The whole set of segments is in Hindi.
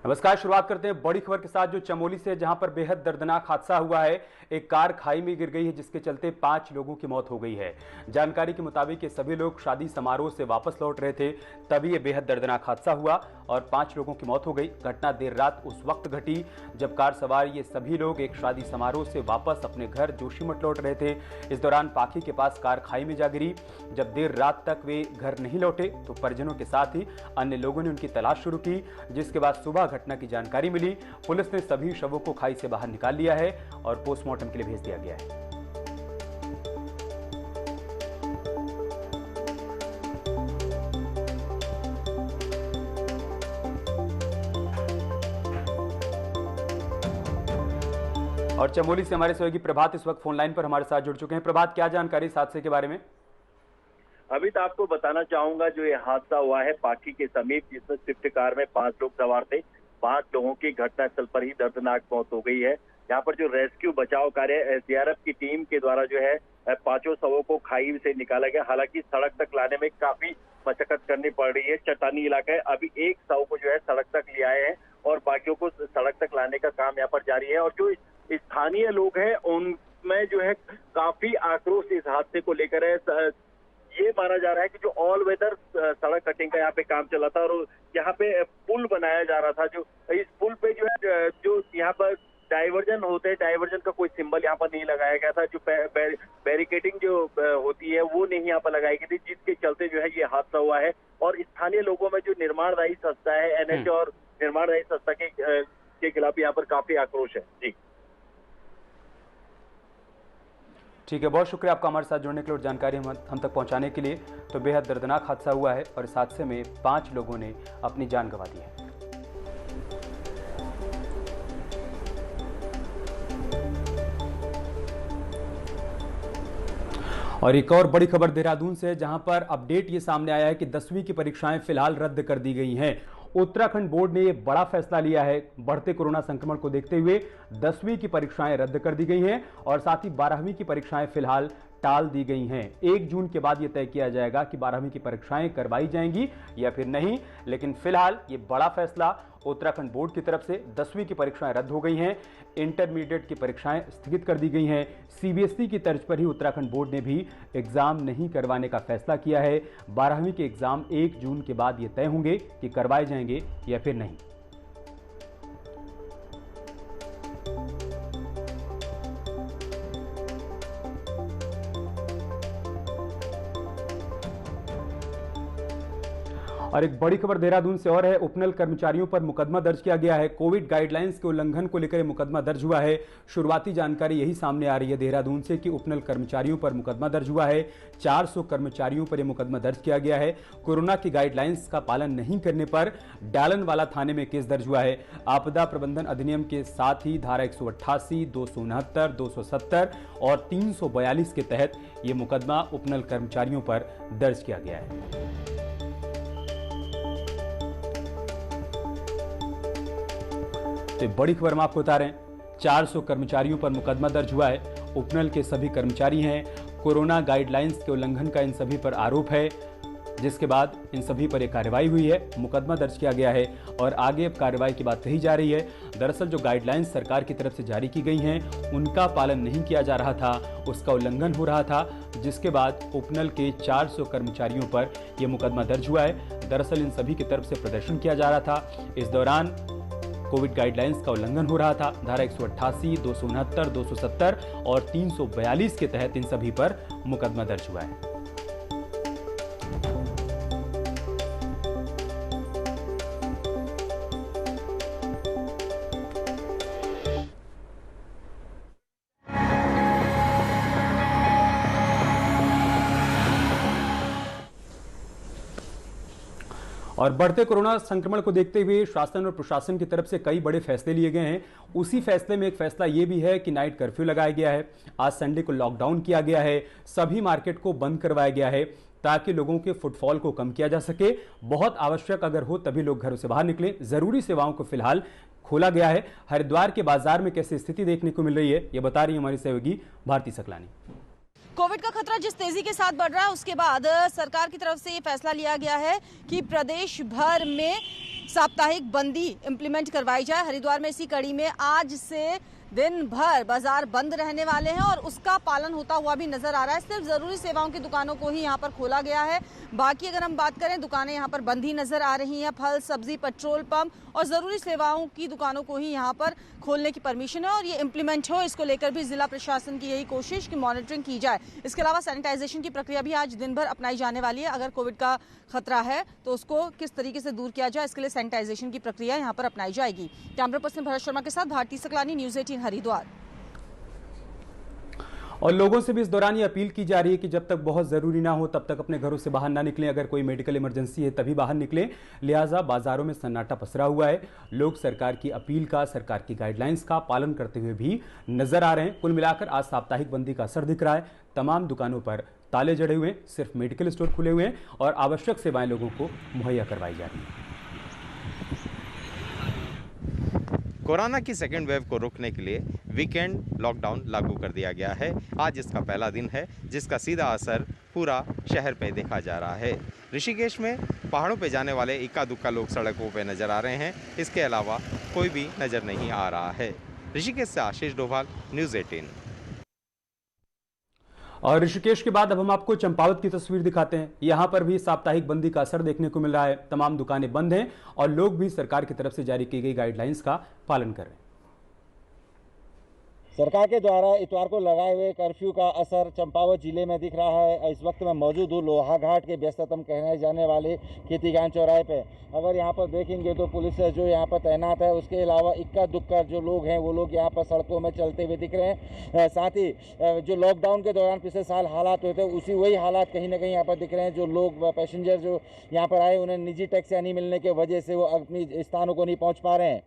नमस्कार। शुरुआत करते हैं बड़ी खबर के साथ जो चमोली से, जहां पर बेहद दर्दनाक हादसा हुआ है। एक कार खाई में गिर गई है जिसके चलते 5 लोगों की मौत हो गई है। जानकारी के मुताबिक ये सभी लोग शादी समारोह से वापस लौट रहे थे, तभी ये बेहद दर्दनाक हादसा हुआ और 5 लोगों की मौत हो गई। घटना देर रात उस वक्त घटी जब कार सवार ये सभी लोग एक शादी समारोह से वापस अपने घर जोशीमठ लौट रहे थे। इस दौरान पाखी के पास कार खाई में जा गिरी। जब देर रात तक वे घर नहीं लौटे तो परिजनों के साथ ही अन्य लोगों ने उनकी तलाश शुरू की, जिसके बाद सुबह घटना की जानकारी मिली। पुलिस ने सभी शवों को खाई से बाहर निकाल लिया है और पोस्टमार्टम के लिए भेज दिया गया है। और चमोली से हमारे सहयोगी प्रभात इस वक्त फोन लाइन पर हमारे साथ जुड़ चुके हैं। प्रभात, क्या जानकारी इस हादसे के बारे में? अभी तो आपको बताना चाहूंगा, जो ये हादसा हुआ है पाखी के समीप, जिसमें स्विफ्ट कार में 5 लोग सवार थे। 5 लोगों की घटनास्थल पर ही दर्दनाक मौत हो गई है। यहाँ पर जो रेस्क्यू बचाव कार्य एसडीआरएफ की टीम के द्वारा जो है 5 शवों को खाई से निकाला गया। हालांकि सड़क तक लाने में काफी मशक्कत करनी पड़ रही है, चट्टानी इलाका है। अभी एक शव को जो है सड़क तक ले आए हैं और बाकियों को सड़क तक लाने का काम यहाँ पर जारी है। और जो स्थानीय लोग हैं उनमें जो है काफी आक्रोश इस हादसे को लेकर है। ये माना जा रहा है कि जो ऑल वेदर सड़क कटिंग का यहाँ पे काम चला था और यहाँ पे पुल बनाया जा रहा था। जो इस पुल पे जो है जो यहाँ पर डाइवर्जन होते हैं, डाइवर्जन का कोई सिंबल यहाँ पर नहीं लगाया गया था। जो बैरिकेडिंग जो होती है वो नहीं यहाँ पर लगाई गई थी, जिसके चलते जो है ये हादसा हुआ है। और स्थानीय लोगों में जो निर्माणदायी संस्था है एनएच और निर्माणदायी संस्था के खिलाफ यहाँ पर काफी आक्रोश है। जी ठीक है, बहुत शुक्रिया आपका हमारे साथ जुड़ने के लिए और जानकारी हम तक पहुंचाने के लिए। तो बेहद दर्दनाक हादसा हुआ है और इस हादसे में 5 लोगों ने अपनी जान गंवा दी है। और एक और बड़ी खबर देहरादून से, जहां पर अपडेट ये सामने आया है कि 10वीं की परीक्षाएं फिलहाल रद्द कर दी गई हैं। उत्तराखंड बोर्ड ने यह बड़ा फैसला लिया है। बढ़ते कोरोना संक्रमण को देखते हुए 10वीं की परीक्षाएं रद्द कर दी गई हैं और साथ ही 12वीं की परीक्षाएं फिलहाल टाल दी गई हैं। 1 जून के बाद यह तय किया जाएगा कि 12वीं की परीक्षाएं करवाई जाएंगी या फिर नहीं, लेकिन फिलहाल ये बड़ा फैसला उत्तराखंड बोर्ड की तरफ से 10वीं की परीक्षाएं रद्द हो गई हैं। इंटरमीडिएट की परीक्षाएं स्थगित कर दी गई हैं। सीबीएसई की तर्ज पर ही उत्तराखंड बोर्ड ने भी एग्जाम नहीं करवाने का फैसला किया है। 12वीं के एग्जाम 1 जून के बाद ये तय होंगे कि करवाए जाएंगे या फिर नहीं। और एक बड़ी खबर देहरादून से और है। उपनल कर्मचारियों पर मुकदमा दर्ज किया गया है। कोविड गाइडलाइंस के उल्लंघन को लेकर मुकदमा दर्ज हुआ है। शुरुआती जानकारी यही सामने आ रही है देहरादून से कि उपनल कर्मचारियों पर मुकदमा दर्ज हुआ है। 400 कर्मचारियों पर यह मुकदमा दर्ज किया गया है। कोरोना की गाइडलाइंस का पालन नहीं करने पर डालनवाला थाने में केस दर्ज हुआ है। आपदा प्रबंधन अधिनियम के साथ ही धारा 188, 269, 270 और 342 के तहत यह मुकदमा उपनल कर्मचारियों पर दर्ज किया गया है। तो बड़ी खबर हम आपको बता रहे हैं, 400 कर्मचारियों पर मुकदमा दर्ज हुआ है। उपनल के सभी कर्मचारी हैं। कोरोना गाइडलाइंस के उल्लंघन का इन सभी पर आरोप है, जिसके बाद इन सभी पर एक कार्रवाई हुई है, मुकदमा दर्ज किया गया है और आगे अब कार्रवाई की बात कही जा रही है। दरअसल जो गाइडलाइंस सरकार की तरफ से जारी की गई हैं उनका पालन नहीं किया जा रहा था, उसका उल्लंघन हो रहा था, जिसके बाद उपनल के 400 कर्मचारियों पर यह मुकदमा दर्ज हुआ है। दरअसल इन सभी की तरफ से प्रदर्शन किया जा रहा था। इस दौरान कोविड गाइडलाइंस का उल्लंघन हो रहा था। धारा 188, 269, 270 और 342 के तहत इन सभी पर मुकदमा दर्ज हुआ है। और बढ़ते कोरोना संक्रमण को देखते हुए शासन और प्रशासन की तरफ से कई बड़े फैसले लिए गए हैं। उसी फैसले में एक फैसला यह भी है कि नाइट कर्फ्यू लगाया गया है। आज संडे को लॉकडाउन किया गया है। सभी मार्केट को बंद करवाया गया है ताकि लोगों के फुटफॉल को कम किया जा सके। बहुत आवश्यक अगर हो तभी लोग घरों से बाहर निकलें। जरूरी सेवाओं को फिलहाल खोला गया है। हरिद्वार के बाजार में कैसी स्थिति देखने को मिल रही है, ये बता रही है हमारी सहयोगी भारती सकलानी। कोविड का खतरा जिस तेजी के साथ बढ़ रहा है, उसके बाद सरकार की तरफ से ये फैसला लिया गया है कि प्रदेश भर में साप्ताहिक बंदी इंप्लीमेंट करवाई जाए। हरिद्वार में इसी कड़ी में आज से दिन भर बाजार बंद रहने वाले हैं और उसका पालन होता हुआ भी नजर आ रहा है। सिर्फ जरूरी सेवाओं की दुकानों को ही यहाँ पर खोला गया है। बाकी अगर हम बात करें, दुकानें यहाँ पर बंद ही नजर आ रही हैं। फल, सब्जी, पेट्रोल पंप और जरूरी सेवाओं की दुकानों को ही यहाँ पर खोलने की परमिशन है और ये इंप्लीमेंट हो, इसको लेकर भी जिला प्रशासन की यही कोशिश कि मॉनिटरिंग की जाए। इसके अलावा सैनिटाइजेशन की प्रक्रिया भी आज दिन भर अपनाई जाने वाली है। अगर कोविड का खतरा है तो उसको किस तरीके से दूर किया जाए, इसके लिए सैनिटाइजेशन की प्रक्रिया यहाँ पर अपनाई जाएगी। कैमरा पर्सन भरत शर्मा के साथ भारती सकलानी, न्यूज़ 18 हरिद्वार। और लोगों से भी इस दौरान ये अपील की जा रही है कि जब तक बहुत ज़रूरी ना हो तब तक अपने घरों से बाहर ना निकलें। अगर कोई मेडिकल इमरजेंसी है तभी बाहर निकलें। लिहाजा बाजारों में सन्नाटा पसरा हुआ है। लोग सरकार की अपील का, सरकार की गाइडलाइंस का पालन करते हुए भी नजर आ रहे हैं। कुल मिलाकर आज साप्ताहिक बंदी का असर दिख रहा है। तमाम दुकानों पर ताले जड़े हुए हैं, सिर्फ मेडिकल स्टोर खुले हुए हैं और आवश्यक सेवाएं लोगों को मुहैया करवाई जा रही हैं। कोरोना की सेकेंड वेव को रोकने के लिए वीकेंड लॉकडाउन लागू कर दिया गया है। आज इसका पहला दिन है जिसका सीधा असर पूरा शहर पे देखा जा रहा है। ऋषिकेश में पहाड़ों पे जाने वाले इक्का दुक्का लोग सड़कों पे नजर आ रहे हैं। इसके अलावा कोई भी नजर नहीं आ रहा है। ऋषिकेश से आशीष डोभाल, न्यूज़ 18। और ऋषिकेश के बाद अब हम आपको चंपावत की तस्वीर दिखाते हैं। यहां पर भी साप्ताहिक बंदी का असर देखने को मिल रहा है। तमाम दुकानें बंद हैं और लोग भी सरकार की तरफ से जारी की गई गाइडलाइंस का पालन कर रहे हैं। सरकार के द्वारा इतवार को लगाए हुए कर्फ्यू का असर चंपावत जिले में दिख रहा है। इस वक्त मैं मौजूद हूँ लोहा घाट के व्यस्ततम कहने जाने वाले खेतीगान चौराहे पे। अगर यहाँ पर देखेंगे तो पुलिस जो यहाँ पर तैनात है, उसके अलावा इक्का दुक्का जो लोग हैं वो लोग यहाँ पर सड़कों में चलते हुए दिख रहे हैं। साथ ही जो लॉकडाउन के दौरान पिछले साल हालात हुए थे उसी वही हालात कहीं ना कहीं यहाँ पर दिख रहे हैं। जो लोग पैसेंजर जो यहाँ पर आए उन्हें निजी टैक्सियाँ नहीं मिलने की वजह से वो अपनी स्थानों को नहीं पहुँच पा रहे हैं।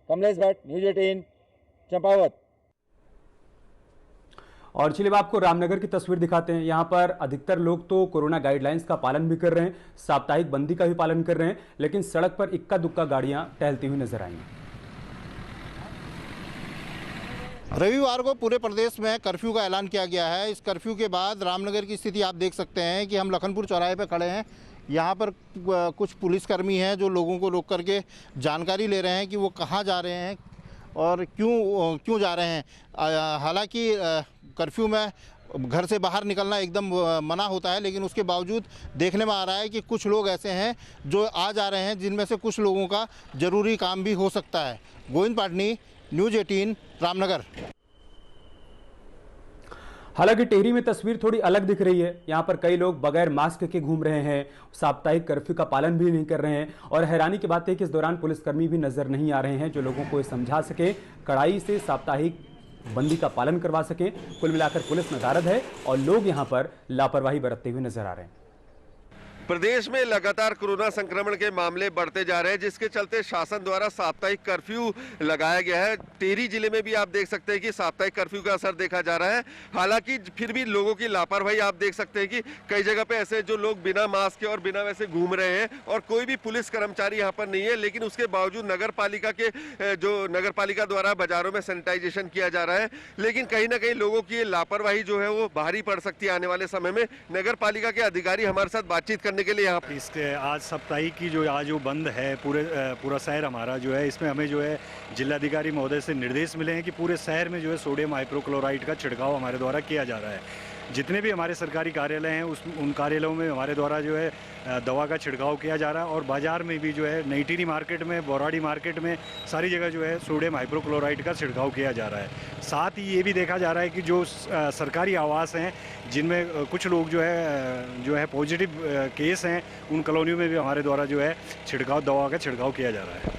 कमलेश भट्ट, न्यूज़ 18 चंपावत। और चलिए आपको रामनगर की तस्वीर दिखाते हैं। यहां पर अधिकतर लोग तो कोरोना गाइडलाइंस का पालन भी कर रहे हैं, साप्ताहिक बंदी का भी पालन कर रहे हैं, लेकिन सड़क पर इक्का दुक्का गाड़ियां टहलती हुई नजर आई। रविवार को पूरे प्रदेश में कर्फ्यू का ऐलान किया गया है। इस कर्फ्यू के बाद रामनगर की स्थिति आप देख सकते हैं कि हम लखनपुर चौराहे पर खड़े हैं। यहाँ पर कुछ पुलिसकर्मी हैं जो लोगों को रोक करके जानकारी ले रहे हैं कि वो कहाँ जा रहे हैं और क्यों जा रहे हैं। हालांकि कर्फ्यू में घर से बाहर निकलना एकदम मना होता है, लेकिन उसके बावजूद देखने में आ रहा है कि कुछ लोग ऐसे हैं जो आ जा रहे हैं, जिनमें से कुछ लोगों का ज़रूरी काम भी हो सकता है। गोविंद पाटनी, न्यूज़ 18 रामनगर। हालांकि टेहरी में तस्वीर थोड़ी अलग दिख रही है। यहाँ पर कई लोग बगैर मास्क के घूम रहे हैं, साप्ताहिक कर्फ्यू का पालन भी नहीं कर रहे हैं और हैरानी की बात है कि इस दौरान पुलिसकर्मी भी नजर नहीं आ रहे हैं जो लोगों को समझा सके, कड़ाई से साप्ताहिक बंदी का पालन करवा सके। कुल मिलाकर पुलिस नदारद है और लोग यहाँ पर लापरवाही बरतते हुए नजर आ रहे हैं। प्रदेश में लगातार कोरोना संक्रमण के मामले बढ़ते जा रहे हैं, जिसके चलते शासन द्वारा साप्ताहिक कर्फ्यू लगाया गया है। टिहरी जिले में भी आप देख सकते हैं कि साप्ताहिक कर्फ्यू का असर देखा जा रहा है। हालांकि फिर भी लोगों की लापरवाही आप देख सकते हैं कि कई जगह पे ऐसे जो लोग बिना मास्क के और बिना वैसे घूम रहे हैं और कोई भी पुलिस कर्मचारी यहाँ पर नहीं है, लेकिन उसके बावजूद नगर पालिका द्वारा बाजारों में सैनिटाइजेशन किया जा रहा है। लेकिन कहीं ना कहीं लोगों की लापरवाही जो है वो भारी पड़ सकती है आने वाले समय में। नगर पालिका के अधिकारी हमारे साथ बातचीत करने के लिए यहाँ इसके आज साप्ताहिक की जो आज जो बंद है पूरा शहर हमारा जो है, इसमें हमें जो है जिलाधिकारी महोदय से निर्देश मिले हैं कि पूरे शहर में जो है सोडियम हाइपोक्लोराइट का छिड़काव हमारे द्वारा किया जा रहा है। जितने भी हमारे सरकारी कार्यालय हैं उन कार्यालयों में हमारे द्वारा जो है दवा का छिड़काव किया जा रहा है और बाजार में भी जो है नई टिहरी मार्केट में, बोराड़ी मार्केट में सारी जगह जो है सोडियम हाइपोक्लोराइट का छिड़काव किया जा रहा है। साथ ही ये भी देखा जा रहा है कि जो सरकारी आवास हैं जिनमें कुछ लोग जो है पॉजिटिव केस हैं, उन कॉलोनियों में भी हमारे द्वारा जो है दवा का छिड़काव किया जा रहा है।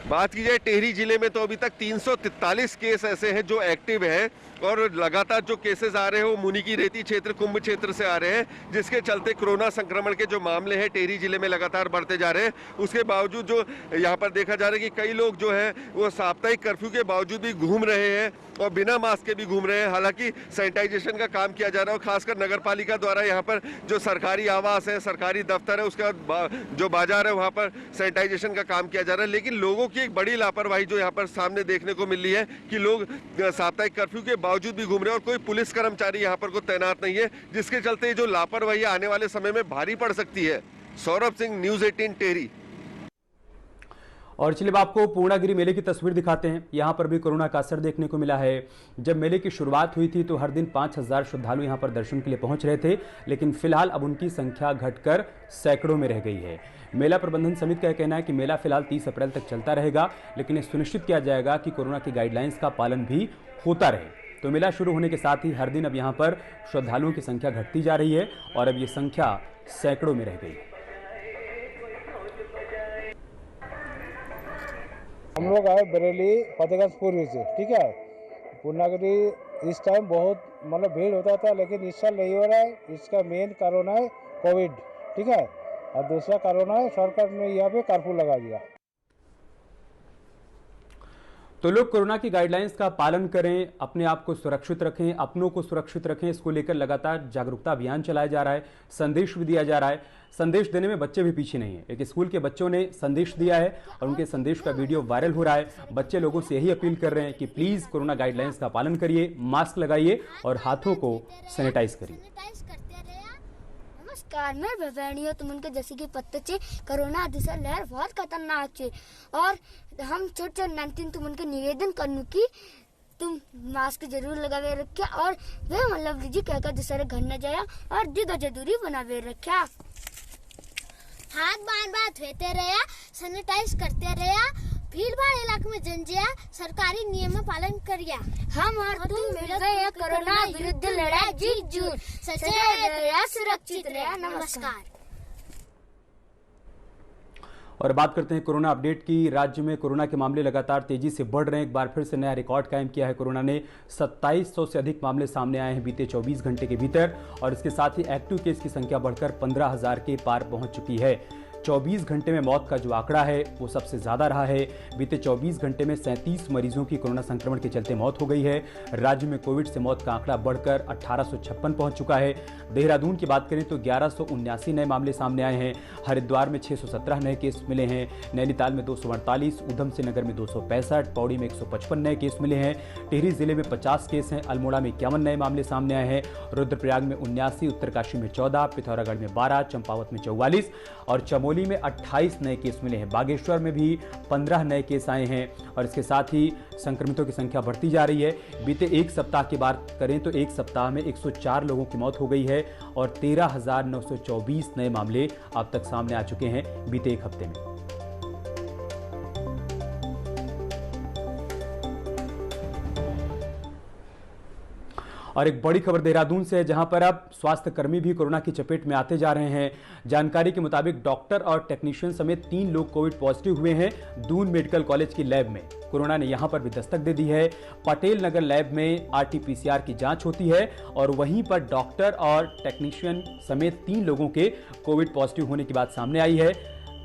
बात की जाए टिहरी जिले में तो अभी तक 343 केस ऐसे हैं जो एक्टिव हैं और लगातार जो केसेस आ रहे हैं वो मुनि की रेती क्षेत्र, कुंभ क्षेत्र से आ रहे हैं, जिसके चलते कोरोना संक्रमण के जो मामले हैं टिहरी जिले में लगातार बढ़ते जा रहे हैं। उसके बावजूद जो यहाँ पर देखा जा रहा है कि कई लोग जो है वो साप्ताहिक कर्फ्यू के बावजूद भी घूम रहे हैं और बिना मास्क के भी घूम रहे हैं। हालांकि सैनिटाइजेशन का काम किया जा रहा है और खासकर नगर पालिका द्वारा यहाँ पर जो सरकारी आवास है, सरकारी दफ्तर है, उसके बाद जो बाजार है वहाँ पर सैनिटाइजेशन का काम किया जा रहा है। लेकिन लोगों की एक बड़ी लापरवाही जो यहाँ पर सामने देखने को मिल रही है कि लोग साप्ताहिक कर्फ्यू के बावजूद भी घूम रहे हैं और कोई पुलिस कर्मचारी यहाँ पर को तैनात नहीं है, जिसके चलते जो लापरवाही आने वाले समय में भारी पड़ सकती है। सौरभ सिंह, न्यूज़ 18 टिहरी। और चलिए अब आपको पूर्णागिरि मेले की तस्वीर दिखाते हैं। यहाँ पर भी कोरोना का असर देखने को मिला है। जब मेले की शुरुआत हुई थी तो हर दिन 5000 श्रद्धालु यहाँ पर दर्शन के लिए पहुंच रहे थे, लेकिन फिलहाल अब उनकी संख्या घटकर सैकड़ों में रह गई है। मेला प्रबंधन समिति का कहना है कि मेला फिलहाल 30 अप्रैल तक चलता रहेगा, लेकिन ये सुनिश्चित किया जाएगा कि कोरोना की गाइडलाइंस का पालन भी होता रहे। तो मेला शुरू होने के साथ ही हर दिन अब यहाँ पर श्रद्धालुओं की संख्या घटती जा रही है और अब ये संख्या सैकड़ों में रह गई है। हम लोग आए बरेली फतेहगंज पूर्वी से, ठीक है। पूर्णागिरि इस टाइम बहुत मतलब भीड़ होता था, लेकिन इस साल नहीं हो रहा है। इसका मेन कारण है कोविड, ठीक है, और दूसरा कारण है सरकार ने यहाँ पे कर्फ्यू लगा दिया। तो लोग कोरोना की गाइडलाइंस का पालन करें, अपने आप को सुरक्षित रखें, अपनों को सुरक्षित रखें। इसको लेकर लगातार जागरूकता अभियान चलाया जा रहा है, संदेश भी दिया जा रहा है। संदेश देने में बच्चे भी पीछे नहीं है। एक स्कूल के बच्चों ने संदेश दिया है और उनके संदेश का वीडियो वायरल हो रहा है। बच्चे लोगों से यही अपील कर रहे हैं कि प्लीज कोरोना गाइडलाइंस का पालन करिए, मास्क लगाइए और हाथों को सैनिटाइज करिए। नमस्कार, मैं भवेणियो तुम उनके जैसे कि पत्ते चे कोरोना दिशा लहर बहुत खतरनाक छे और हम छोटे 19 तुम उनके निवेदन करनु की तुम मास्क जरूर लगावे रखिया और वे मतलब जी कहकर दूसरे घर न जाया और दीदा जरूरी बनावे रखिया। हाथ बार धोते रहा, सैनिटाइज करते रहा, भीड़ भाड़ इलाके में जंजिया सरकारी नियम पालन करिया। हम और तुम मिल गए कोरोना विरुद्ध लड़ाई जीत जून, सचेत रहा, सुरक्षित रहा। नमस्कार। और बात करते हैं कोरोना अपडेट की। राज्य में कोरोना के मामले लगातार तेजी से बढ़ रहे हैं। एक बार फिर से नया रिकॉर्ड कायम किया है कोरोना ने। 2700 से अधिक मामले सामने आए हैं बीते 24 घंटे के भीतर और इसके साथ ही एक्टिव केस की संख्या बढ़कर 15000 के पार पहुंच चुकी है। 24 घंटे में मौत का जो आंकड़ा है वो सबसे ज्यादा रहा है। बीते 24 घंटे में 37 मरीजों की कोरोना संक्रमण के चलते मौत हो गई है। राज्य में कोविड से मौत का आंकड़ा बढ़कर 1856 पहुंच चुका है। देहरादून की बात करें तो 1179 नए मामले सामने आए हैं। हरिद्वार में 617 नए केस मिले हैं। नैनीताल में 248, उधम सिंह नगर में 265, पौड़ी में 155 नए केस मिले हैं। टिहरी जिले में 50 केस हैं। अल्मोड़ा में 51 नए मामले सामने आए हैं। रुद्रप्रयाग में 79, उत्तरकाशी में 14, पिथौरागढ़ में 12, चंपावत में 44 और चमोली में 28 नए केस मिले हैं। बागेश्वर में भी 15 नए केस आए हैं और इसके साथ ही संक्रमितों की संख्या बढ़ती जा रही है। बीते एक सप्ताह की बात करें तो एक सप्ताह में 104 लोगों की मौत हो गई है और 13,924 नए मामले अब तक सामने आ चुके हैं बीते एक हफ्ते में। और एक बड़ी खबर देहरादून से है, जहां पर अब स्वास्थ्य कर्मी भी कोरोना की चपेट में आते जा रहे हैं। जानकारी के मुताबिक डॉक्टर और टेक्नीशियन समेत 3 लोग कोविड पॉजिटिव हुए हैं दून मेडिकल कॉलेज की लैब में। कोरोना ने यहां पर भी दस्तक दे दी है। पटेल नगर लैब में RT-PCR की जांच होती है और वहीं पर डॉक्टर और टेक्नीशियन समेत 3 लोगों के कोविड पॉजिटिव होने की बात सामने आई है।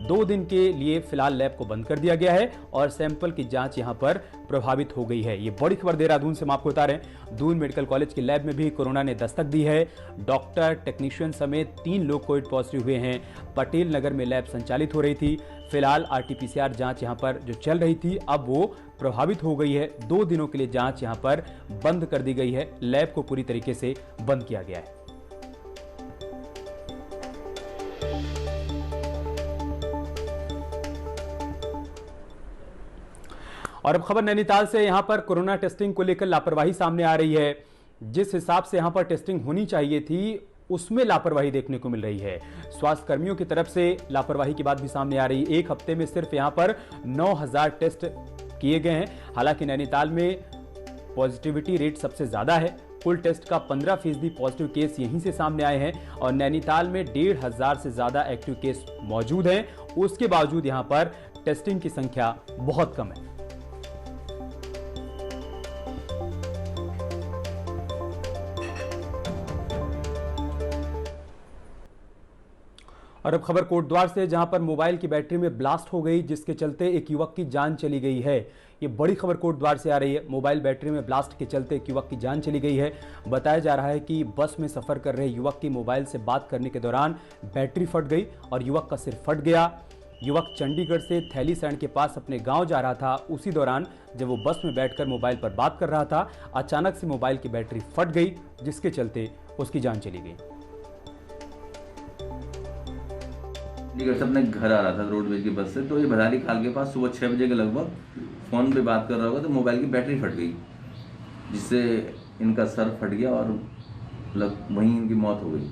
2 दिन के लिए फिलहाल लैब को बंद कर दिया गया है और सैंपल की जांच यहां पर प्रभावित हो गई है। ये बड़ी खबर देहरादून से हम आपको बता रहे हैं। दून मेडिकल कॉलेज की लैब में भी कोरोना ने दस्तक दी है। डॉक्टर, टेक्नीशियन समेत 3 लोग कोविड पॉजिटिव हुए हैं। पटेल नगर में लैब संचालित हो रही थी। फिलहाल RT-PCR जांच यहां पर जो चल रही थी अब वो प्रभावित हो गई है। 2 दिनों के लिए जांच यहां पर बंद कर दी गई है। लैब को पूरी तरीके से बंद किया गया है। और अब खबर नैनीताल से। यहां पर कोरोना टेस्टिंग को लेकर लापरवाही सामने आ रही है। जिस हिसाब से यहां पर टेस्टिंग होनी चाहिए थी उसमें लापरवाही देखने को मिल रही है। स्वास्थ्य कर्मियों की तरफ से लापरवाही की बात भी सामने आ रही है। एक हफ्ते में सिर्फ यहां पर 9000 टेस्ट किए गए हैं। हालांकि नैनीताल में पॉजिटिविटी रेट सबसे ज्यादा है। कुल टेस्ट का 15% पॉजिटिव केस यहीं से सामने आए हैं और नैनीताल में 1500 से ज्यादा एक्टिव केस मौजूद हैं। उसके बावजूद यहां पर टेस्टिंग की संख्या बहुत कम है। और अब खबर कोटद्वार से, जहां पर मोबाइल की बैटरी में ब्लास्ट हो गई, जिसके चलते एक युवक की जान चली गई है। ये बड़ी खबर कोटद्वार से आ रही है। मोबाइल बैटरी में ब्लास्ट के चलते एक युवक की जान चली गई है। बताया जा रहा है कि बस में सफर कर रहे युवक की मोबाइल से बात करने के दौरान बैटरी फट गई और युवक का सिर फट गया। युवक चंडीगढ़ से थैलीसैंड के पास अपने गांव जा रहा था। उसी दौरान जब वो बस में बैठकर मोबाइल पर बात कर रहा था, अचानक से मोबाइल की बैटरी फट गई, जिसके चलते उसकी जान चली गई। चंडीगढ़ से अपने घर आ रहा था रोडवेज की बस से, तो ये भदारी खाल के पास सुबह 6 बजे के लगभग फ़ोन पे बात कर रहा होगा तो मोबाइल की बैटरी फट गई, जिससे इनका सर फट गया और वहीं इनकी मौत हो गई।